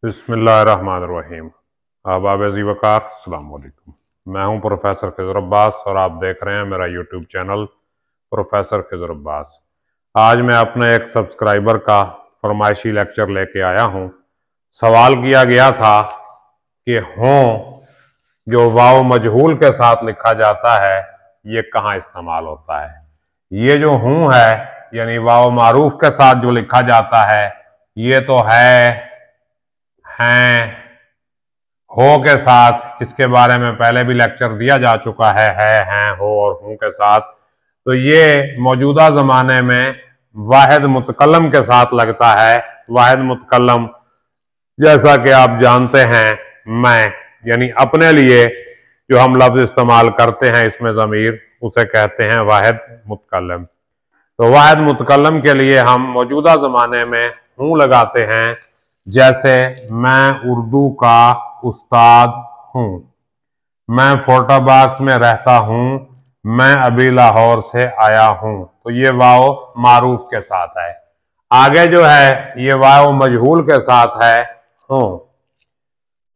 बिस्मिल्लाहिर्रहमानिर्रहीम। अहबाब-ए वक़ार, अस्सलाम वालेकुम। मैं हूं प्रोफेसर खिज़र अब्बास और आप देख रहे हैं मेरा YouTube channel professor Khizar Abbas. आज मैं अपने एक सब्सक्राइबर का फरमाइशी लेक्चर लेके आया हूं। सवाल किया गया था कि हों जो वाव मजहूल के साथ लिखा जाता है ये कहाँ इस्तेमाल होता है। ये जो हूं है यानी वाव मारूफ के साथ जो लिखा जाता है ये तो है हैं, हो के साथ। इसके बारे में पहले भी लेक्चर दिया जा चुका है हैं, हो और हूं के साथ। तो ये मौजूदा ज़माने में वाहिद मुतकल्लम के साथ लगता है। वाहिद मुतकल्लम जैसा कि आप जानते हैं मैं, यानी अपने लिए जो हम लफ्ज़ इस्तेमाल करते हैं इसमें ज़मीर, उसे कहते हैं वाहिद मुतकल्लम। तो वाहिद मुतकल्लम के लिए हम मौजूदा ज़माने में हूं लगाते हैं। जैसे मैं उर्दू का उस्ताद हूं, मैं फैसलाबाद में रहता हूं, मैं अभी लाहौर से आया हूं। तो ये वाव मारूफ के साथ है। आगे जो है ये वाव मजहूल के साथ है हों।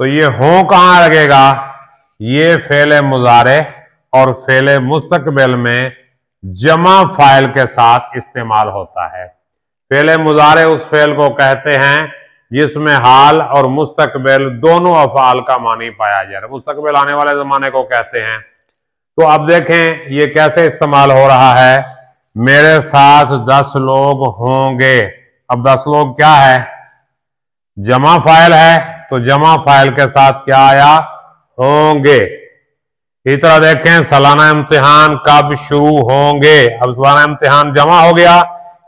तो ये हों कहाँ लगेगा? ये फेले मुजारे और फेले मुस्तकबिल में जमा फाइल के साथ इस्तेमाल होता है। फेले मुजारे उस फेल को कहते हैं जिसमें हाल और मुस्तकबिल दोनों अफआल का मानी पाया जा रहा है। मुस्तकबिल आने वाले जमाने को कहते हैं। तो अब देखें ये कैसे इस्तेमाल हो रहा है। मेरे साथ 10 लोग होंगे। अब 10 लोग क्या है? जमा फाइल है, तो जमा फाइल के साथ क्या आया? होंगे। इस तरह देखें सालाना इम्तिहान कब शुरू होंगे। अब सालाना इम्तिहान जमा हो गया,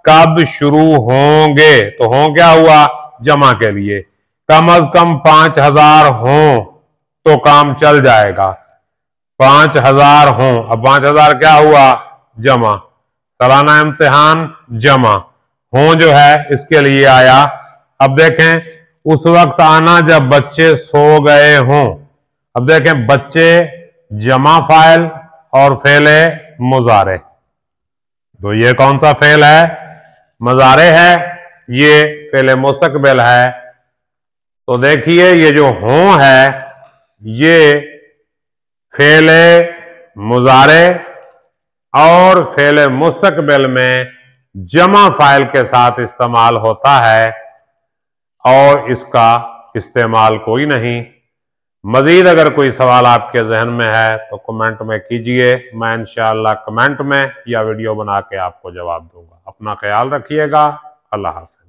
कब शुरू होंगे। तो हो क्या हुआ? जमा के लिए। कम अज कम 5000 हो तो काम चल जाएगा। 5000 हो। अब 5000 क्या हुआ? जमा। सालाना इम्तिहान जमा। हो जो है इसके लिए आया। अब देखें उस वक्त आना जब बच्चे सो गए हों। अब देखें बच्चे जमा फाइल और फेले मुजारे। तो ये कौन सा फेल है? मुजारे है, ये फेले मुस्तकबिल है। तो देखिए ये जो हों है ये फेले मुजारे और फेले मुस्तकबिल में जमा फाइल के साथ इस्तेमाल होता है और इसका इस्तेमाल कोई नहीं। मजीद अगर कोई सवाल आपके जहन में है तो कमेंट में कीजिए। मैं इंशाअल्लाह कमेंट में या वीडियो बना के आपको जवाब दूंगा। अपना ख्याल रखिएगा। अल्लाह हाफ़िज़।